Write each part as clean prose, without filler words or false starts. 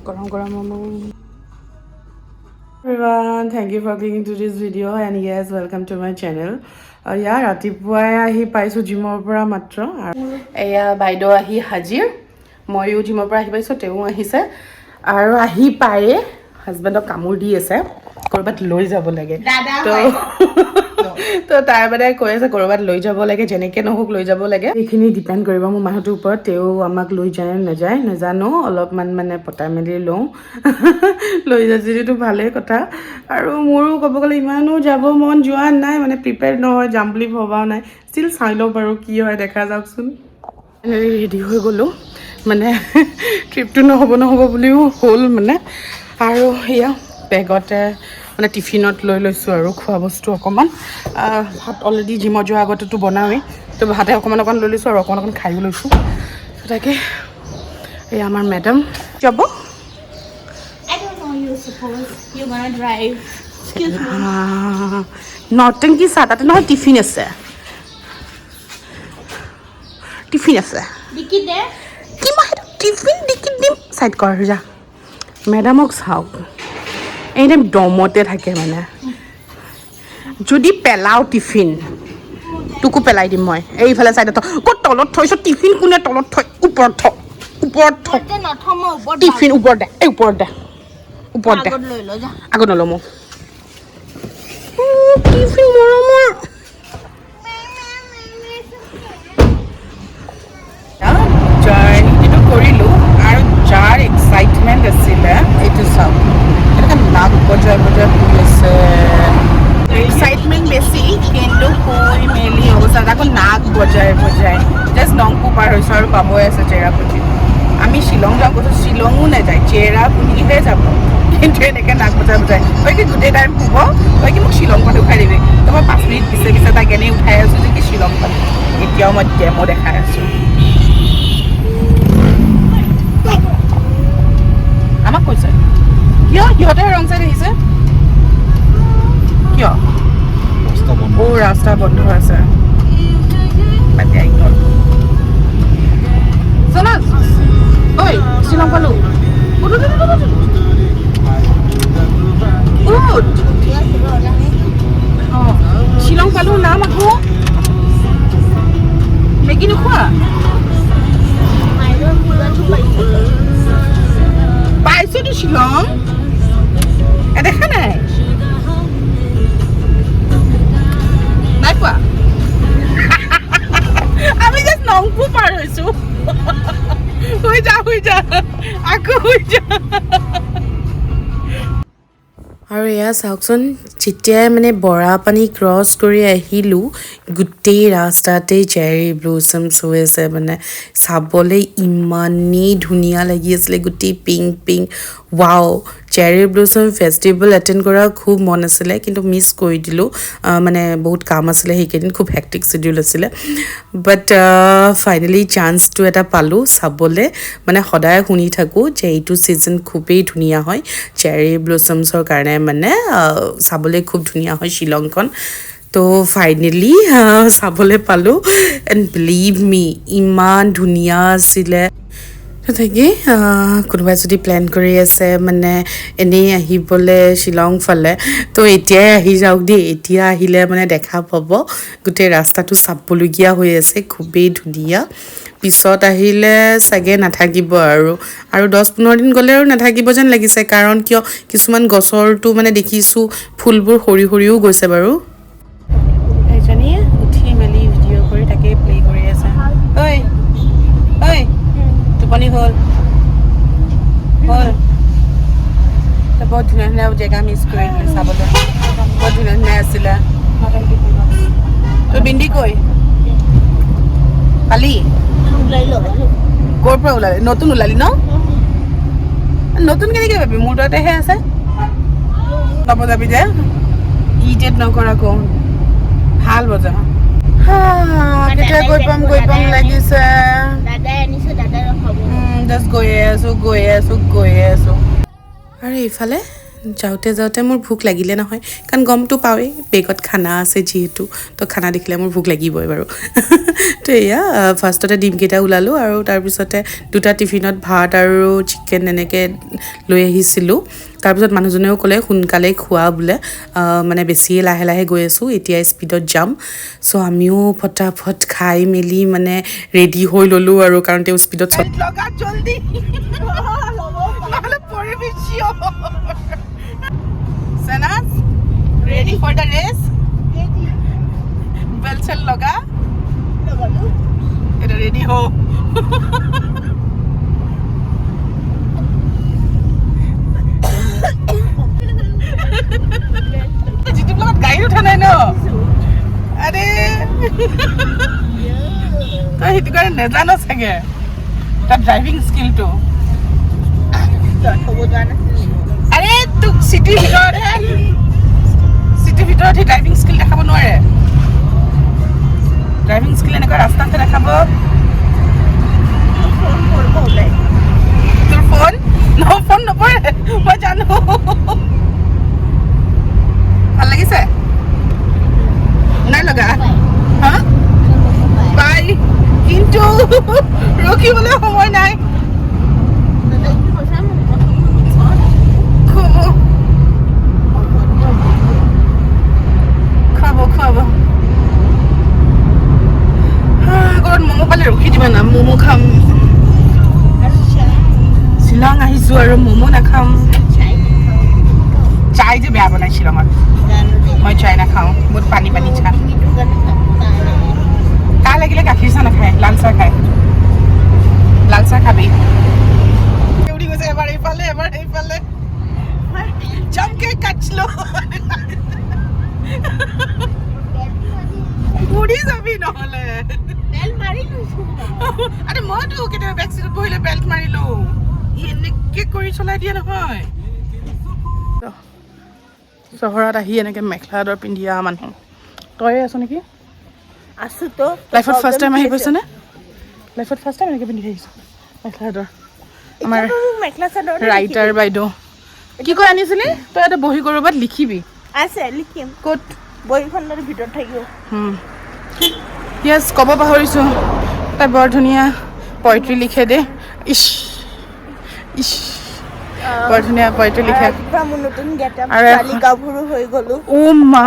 গৰম momo everyone, thank you for clicking to this video and yes, welcome to my channel. Yeah, ৰাতিপুৱাই আহি পাইছো জিমৰ পৰা মাত্ৰ আৰু এয়া বাইদেউ আহি হাজিৰ ময়ো জিমৰ পৰা আহি পাইছো তেওঁ আহিছে আৰু আহি পায়ে হাজবেণ্ডক কামুৰ দি আছে কৰবাত লৈ যাব লাগে তো তাই মানে কৈ আছে কৰবাত লৈ যাব লাগে যেনেকে নহওক লৈ যাব লাগে এইখিনি ডিপেণ্ড কৰিব মোৰ মানুহটোৰ ওপৰত তেওঁ আমাক লৈ যায় নাযায় নাজানো অলপমান মানে পটাই মেলি লওঁ লৈ যায় যিটো ভালেই কথা আৰু মোৰো ক'ব গ'লে ইমানো যাব মন যোৱা নাই মানে প্ৰিপেয়াৰ্ড নহয় যাম বুলি ভবাও নাই ষ্টিল চাই লওঁ বাৰু কি হয় দেখা যাওকচোন ৰেডি হৈ গ'লোঁ মানে ট্ৰিপটো নহ'ব বুলিও হ'ল মানে আৰু সেয়া বেগতে মানে টিফিনত লৈ লৈছোঁ আৰু খোৱা বস্তু অকণমান ভাত অলৰেডি জিমত যোৱাৰ আগতেতো বনাওঁৱেই তো ভাতে অকণমান লৈ লৈছোঁ আৰু অকণমান খায়ো লৈছোঁ তাকে এই আমাৰ মেডাম যাব নৰ্টেংকি চাহ তাতে নহয় টিফিন আছে কি মই সেইটো টিফিন ডিকিত দিম চাইড কৰ যা মেডামক চাওক এনে দমতে থাকে মানে যদি পেলাও টিফিন তোকো পেলাই দিম মই এইফালে চাইডত ক'ত তলত থৈছ টিফিন কোনে তলত থৈ ওপৰত থ টিফিন ওপৰত দে এই ওপৰত দে আগত নলওঁ মোক টিফিন মৰমৰ জাৰ্ণিটো কৰিলোঁ আৰু যাৰ এক্সাইটমেণ্ট আছিলে এইটো চাওক এনেকৈ নাক বজাই শুই আছে এক্সাইটমেণ্ট বেছি কিন্তু শুই মেলি অৱস্থা আকৌ নাক বজাই জাষ্ট নংপু পাৰ হৈছোঁ আৰু পাবই আছে চেৰাপুঞ্জী আমি শ্বিলং যাওঁ কৈছোঁ শ্বিলঙো নাযায় চেৰাপুঞ্জীহে যাব কিন্তু এনেকৈ নাক বজাই তই কি গোটেই টাইম শুব তই কি মোক শ্বিলংখন উঠাই দিবি তো মই 5 মিনিট পিছে তাক এনেই উঠাই আছোঁ যে কি শ্বিলংখন এতিয়াও মই ডেমো দেখাই আছোঁ আমাক কৈছে কিয় সিহঁতে ৰং চাইড আহিছে কিয় ৰাস্তা বন্ধ আছে ঐ শ্বিলং পালো শ্বিলং পালো নাম আকৌ মেগী নোখোৱা পাইছোতো শ্বিলং দেখা নাই নাই পোৱা আমি জাষ্ট নংপু পাৰ হৈছো হৈ যা আকৌ হৈ যা আৰু এয়া চাওকচোন যেতিয়াই মানে বৰাপানী ক্ৰছ কৰি আহিলোঁ গোটেই ৰাস্তাতেই চেৰী ব্লুচমছ হৈ আছে মানে চাবলৈ ইমানেই ধুনীয়া লাগি আছিলে গোটেই pink wow cherry blossom festival attend কৰা খুব মন আছিলে কিন্তু মিছ কৰি দিলোঁ মানে বহুত কাম আছিলে সেইকেইদিন খুব হেক্টিক শ্বিডিউল আছিলে বাট ফাইনেলি চান্সটো এটা পালোঁ চাবলৈ মানে সদায় শুনি থাকোঁ যে এইটো ছিজন খুবেই ধুনীয়া হয় চেৰী ব্লুচমছৰ কাৰণে মানে চাবলৈ খুব ধুনীয়া হয় শ্বিলংখন তো ফাইনেলি চাবলৈ পালোঁ এণ্ড বিলিভ মি ইমান ধুনীয়া আছিলে তাকে কোনোবাই যদি প্লেন কৰি আছে মানে এনেই আহিবলৈ শ্বিলং ফালে তো এতিয়াই আহি যাওক দেই এতিয়া আহিলে মানে দেখা পাব গোটেই ৰাস্তাটো চাবলগীয়া হৈ আছে খুবেই ধুনীয়া পিছত আহিলে চাগে নাথাকিব আৰু 10-15 দিন গ'লে আৰু নাথাকিব যেন লাগিছে কাৰণ কিয় কিছুমান গছৰটো মানে দেখিছোঁ ফুলবোৰ সৰিও গৈছে বাৰু এজনীয়ে উঠি মেলি ভিডিঅ' কৰি তাকে প্লে কৰি আছে ঐ টোপনি হ'ল বহুত ধুনীয়া জেগা মিছ কৰি দিলে চাবলৈ বহুত ধুনীয়া আছিলে তোৰ বিন্দি কৈ কালি ক'ৰ পৰা ওলালি নতুন ওলালি ন নতুন কেনেকৈ পাবি মোৰ তাতেহে আছে নবজাবি যে ইটেড নকৰ আকৌ ভাল বজা কেতিয়া গৈ পাম লাগিছে জাষ্ট গৈ আছোঁ আৰু এইফালে যাওঁতে যাওঁতে মোৰ ভোক লাগিলে নহয়, কাৰণ গমটো পাৱেই বেগত খানা আছে যিহেতু, তো খানা দেখিলে মোৰ ভোক লাগিবই বাৰু। তো এয়া ফাৰ্ষ্টতে ডিমকেইটা ওলালোঁ আৰু তাৰপিছতে 2টা টিফিনত ভাত আৰু চিকেন এনেকৈ লৈ আহিছিলোঁ। তাৰপিছত মানুহজনেও ক'লে সোনকালে খোৱা বোলে, মানে বেছিয়ে লাহে লাহে গৈ আছোঁ, এতিয়া স্পীডত যাম। চ' আমিও ফটাফট খাই মেলি মানে ৰেডি হৈ ল'লোঁ আৰু, কাৰণ তেওঁ স্পীডত Sanas, ready for the race? Ready. Bell chal loga? Lagalu. Eta ready ho. Jitu blogot guide utha nai no. Are. To hitu kare nejano sage. Ta driving skill to. আরে তো সিটিৰ ভিতৰত হে সিটিৰ ভিতৰত হে ড্ৰাইভিং স্কিল দেখাব নোৱাৰে driving skill এনেকৈ ৰাস্তাতে দেখাব তোৰ ফোন নপৰে মই জানো ভাল লাগিছে নাই লগা হা বাই কিন্তু ৰখিবলৈ সময় নাই ৰখি দিবা না মমো খাম শ্বিলং আহিছোঁ আৰু মমো নাখাম চাই যে বেয়া বনাই শ্বিলঙত মই চাই নাখাওঁ বহুত পানী পানী চাহ কাহ লাগিলে গাখীৰ চাহ নাখায় লাল চাহ খায় লাল চাহ খাবি উৰি গৈছে এবাৰ এইফালে জমকে কাটলো উৰি যাবি নহ'লে আৰে মইতো কেতিয়াবা বেক সিটত বহিলে বেল্ট মাৰিলো এনেকে কৰি চলাই দিয়ে নহয় চহৰত আহি এনেকে মেখেলা চাদৰ পিন্ধিয়া মানুহ তই আছ নেকি আছো তো লাইফত ফাৰ্ষ্ট টাইম আহি পাইছ নে লাইফত ফাৰ্ষ্ট টাইম এনেকে পিন্ধি আহিছ মেখেলা চাদৰ আমাৰ মেখেলা চাদৰ ৰাইটাৰ বাইদেউ কি কৈ আনিছিলি তই এটা বহি কৰবাত লিখিবি আছে লিখিম ক'ত বহিখনৰ ভিতৰত থাকিব ইয়েছ ক'ব পাহৰিছোঁ তাই বৰ ধুনীয়া পয়েট্ৰি লিখে দে ইছ বৰ ধুনীয়া পয়েট্ৰি লিখে আৰু গাভৰু হৈ গ'লো অ' মা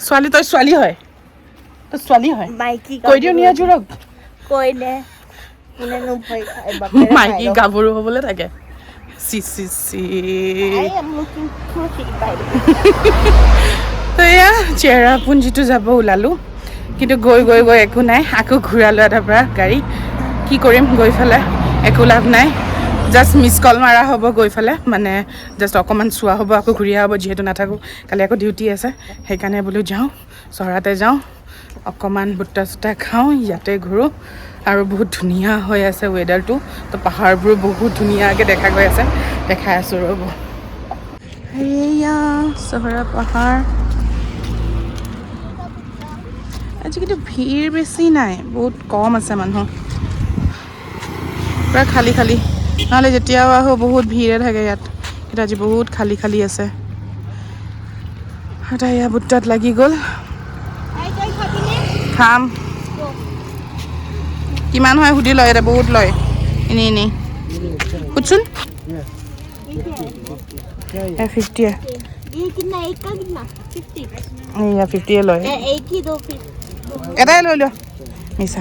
ছোৱালী তই ছোৱালী হয় তই ছোৱালী হয় মাইকী কৈ দিওঁ নিয়া জোৰক কৈ দে মাইকী গাভৰু হ'বলৈ থাকে চি তো এয়া চেৰাপুঞ্জীটো যাব ওলালোঁ কিন্তু গৈ একো নাই আকৌ ঘূৰালোঁ এটাৰ পৰা গাড়ী কি কৰিম গৈ পেলাই একো লাভ নাই জাষ্ট মিছ কল মাৰা হ'ব গৈ পেলাই মানে জাষ্ট অকণমান চোৱা হ'ব আকৌ ঘূৰি অহা হ'ব যিহেতু নাথাকোঁ কালি আকৌ ডিউটি আছে সেইকাৰণে বোলো যাওঁ চহৰতে যাওঁ অকণমান বুটা চুটা খাওঁ ইয়াতে ঘূৰোঁ আৰু বহুত ধুনীয়া হৈ আছে ৱেডাৰটো তো পাহাৰবোৰ বহুত ধুনীয়াকৈ দেখা গৈ আছে দেখাই আছোঁ ৰ'ব এয়া চহৰৰ পাহাৰ আজি কিন্তু ভিৰ বেছি নাই বহুত কম আছে মানুহ পুৰা খালী নহ'লে যেতিয়াও আহোঁ বহুত ভিৰে থাকে ইয়াত কিন্তু আজি বহুত খালী আছে আৰু তাই এয়া বুটাত লাগি গ'ল খাম কিমান হয় সুধি লয় এটা বহুত লয় এনেই সুধচোন 50 এয়া 50 লয় এটাই লৈ লো मिसा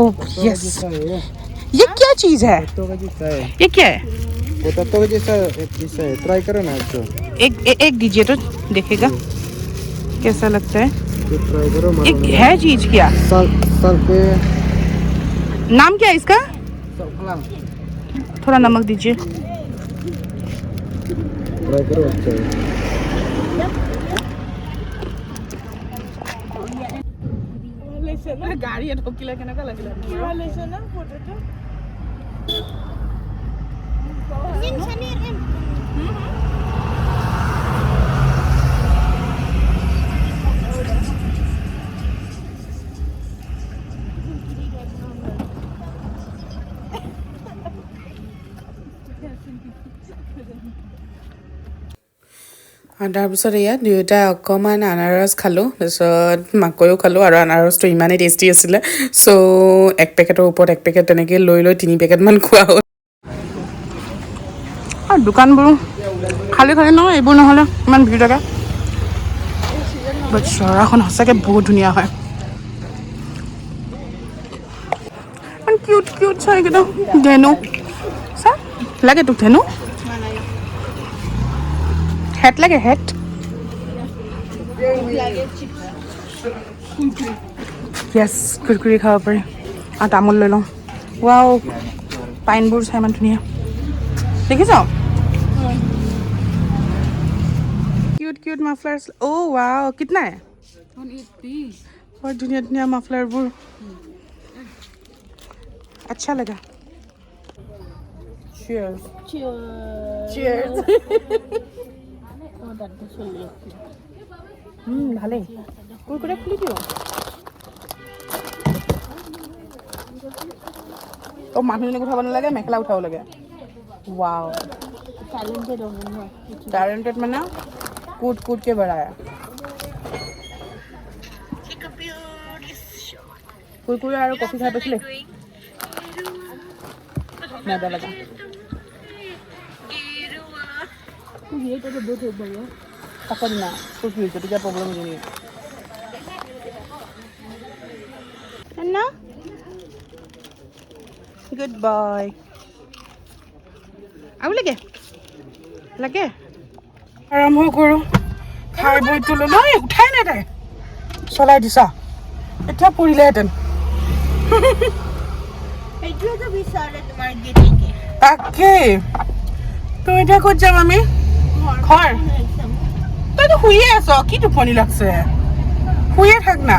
ओह यस ये क्या चीज़ है ये क्या है पोटैटो के जैसा है ट्राई करो ना इसको एक दीजिए तो देखेगा कैसा लगता है ट्राई करो एक है चीज़ क्या साल पे नाम क्या है इसका थोड़ा नमक दीजिए ट्राई करो अच्छा है गाड़ी ठोकिला केनेका লাগিলা কিবা লৈছে না ফটোটো আৰু তাৰপিছত এয়া দুয়োটাই অকণমান আনাৰস খালোঁ, তাৰপিছত মাকৈও খালোঁ আৰু আনাৰসটো ইমানেই টেষ্টি আছিলে চ' এক পেকেটৰ ওপৰত এক পেকেট তেনেকৈ লৈ 3 পেকেটমান খোৱা হ'ল। আৰু দোকানবোৰ খালী নহয়, এইবোৰ নহ'লে ইমান ভিৰ থাকে। বাট চহৰখন সঁচাকৈ বহুত ধুনীয়া হয়। কিউট কিউট চাই এইকেইটা ধেনু চা, লাগে তোক ধেনু? হেট লাগে হেট? য়েছ, কুৰকুৰি খাব পাৰি আৰু তামোল লৈ লওঁ। ৱাও, পাইনবোৰ চাই ইমান ধুনীয়া দেখিছ? Cute cute muffler. অ' ৱাও, কিতনা है? বৰ ধুনীয়া ধুনীয়া মাফলাৰবোৰ, আচ্ছা লগা। Cheers. Cheers. ভালেই। কুৰকুৰে খুলি দিওঁ। অ' মানুহজনীক উঠাব নালাগে, মেখেলা উঠাব লাগে। ৱাও, टैलेंटेड মানে कूट कूट के बढ़ाया। कुरकुरे और कॉफी खाई पाइছিলে? मजा लगा। তাকত না তোৰ কি হৈছে, তেতিয়া প্ৰব্লেম হৈ নেকি? না গুড বয়। আৰু লাগে লাগে আৰম্ভ কৰোঁ। খাই বৈ তোলো নহয়, উঠাই নাই তাই, চলাই দিছা এতিয়া পৰিলেহেঁতেন। তাকে তই এতিয়া ক'ত যাম আমি? ঘৰ? তইতো শুয়ে আছ, কি টোপনি লাগছে? শুয়ে থাক না।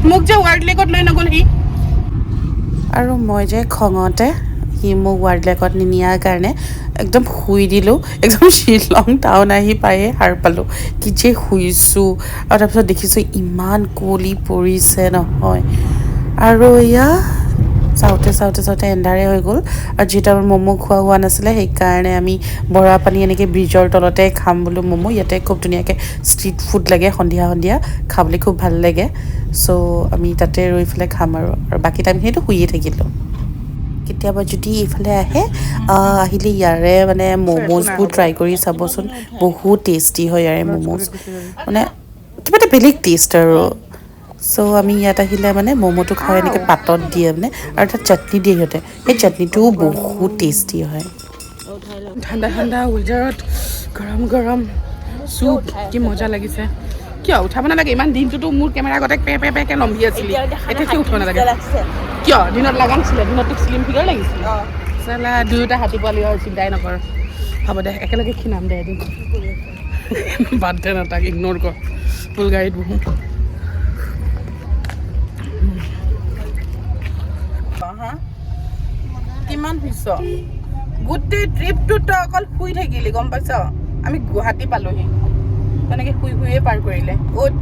মোক যে ৱাৰ্ড লেকত লৈ নগ'ল সি, আৰু মই যে খঙতে সি মোক ৱাৰ্ড লেকত নিনিয়াৰ কাৰণে একদম শুই দিলোঁ। একদম শ্বিলং টাউন আহি পায়ে সাৰ পালোঁ। কি যে শুইছোঁ, আৰু তাৰপিছত দেখিছোঁ ইমান কুঁৱলী পৰিছে নহয়, আৰু এয়া চাওঁতে চাওঁতে চাওঁতে এন্ধাৰে হৈ গ'ল। আৰু যিহেতু আমাৰ ম'ম' খোৱা হোৱা নাছিলে, সেইকাৰণে আমি বৰা পানী এনেকৈ ব্ৰিজৰ তলতে খাম বোলো ম'ম'। ইয়াতে খুব ধুনীয়াকৈ ষ্ট্ৰীট ফুড লাগে, সন্ধিয়া সন্ধিয়া খাবলৈ খুব ভাল লাগে। চ' আমি তাতে ৰৈ পেলাই খাম আৰু বাকী টাইমখিনিতো শুইয়ে থাকিলোঁ। কেতিয়াবা যদি এইফালে আহিলে ইয়াৰে মানে ম'ম'জবোৰ ট্ৰাই কৰি চাবচোন, বহুত টেষ্টি হয় ইয়াৰে ম'ম'জ, মানে কিবা এটা বেলেগ টেষ্ট আৰু। চ' আমি ইয়াত আহিলে মানে ম'ম'টো খাওঁ এনেকৈ পাতত দিয়ে মানে, আৰু তাত চাটনি দিয়ে সিহঁতে, সেই চাটনিটোও বহুত টেষ্টি হয়। ঠাণ্ডা ঠাণ্ডা ৱেডাৰত গৰম গৰম চুপ, কি মজা লাগিছে। কিয় উঠাব নালাগে? ইমান দিনটোতো মোৰ কেমেৰা আগতে পেকে লম্ভি আছিলি, এতিয়া কিয় উঠাব নালাগে? কিয় দিনত লগা নাছিলে? দিনত তোক শ্লিম ফিগাৰ লাগিছিলে। চালা দুয়োটা হাতী পোৱালি হয়, চিন্তাই নকৰ। হ'ব দে, একেলগে খিনাম দে এদিন। বাদ দে না, তাক ইগন'ৰ কৰ, ফুল গাড়ীত বহোঁ। কিমান শুইছ? গোটেই ট্ৰিপটোত তই অকল শুই থাকিলি, গম পাইছ? আমি গুৱাহাটী পালোহি, তেনেকৈ শুই শুইয়ে পাৰ কৰিলে। উঠ।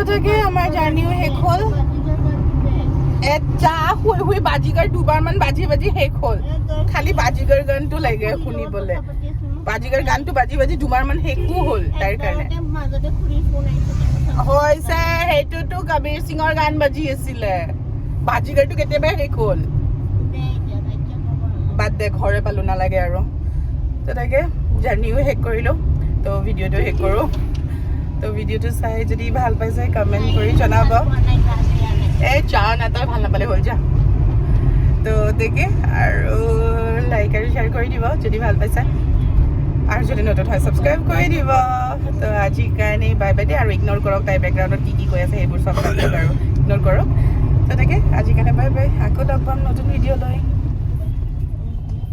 তাকে আমাৰ জাৰ্ণিও শেষ হ'ল। এটা শুই শুই বাজিগাৰ দুবাৰমান বাজি বাজি শেষ হ'ল। খালি বাজিগাৰ গানটো লাগে শুনিবলৈ। বাজিগাৰ গানটো বাজি বাজি দুবাৰমান শেষো হ'ল তাইৰ কাৰণে। হৈছে সেইটোতো কবিৰ সিঙৰ গান বাজি আছিলে, বাজিগাৰটো কেতিয়াবাই শেষ হ'ল। বাদ দে, ঘৰে পালোঁ, নালাগে আৰু। তেনেকৈ জাৰ্ণিও শেষ কৰিলোঁ, তো ভিডিঅ'টো শেষ কৰোঁ। তো ভিডিঅ'টো চাই যদি ভাল পাইছে কমেণ্ট কৰি জনাব। এই চা না, তই ভাল নাপালে হৈ যা। তো দেখে আৰু লাইক আৰু শ্বেয়াৰ কৰি দিব যদি ভাল পাইছে, আৰু যদি নতুন হয় ছাবস্ক্ৰাইব কৰি দিব। তো আজিৰ কাৰণে বাই বাই দে, আৰু ইগন'ৰ কৰক তাই বেকগ্ৰাউণ্ডত কি কৈ আছে সেইবোৰ চব আৰু ইগন'ৰ কৰক। তো তাকে আজিৰ কাৰণে বাই বাই, আকৌ লগ পাম নতুন ভিডিঅ' লৈ।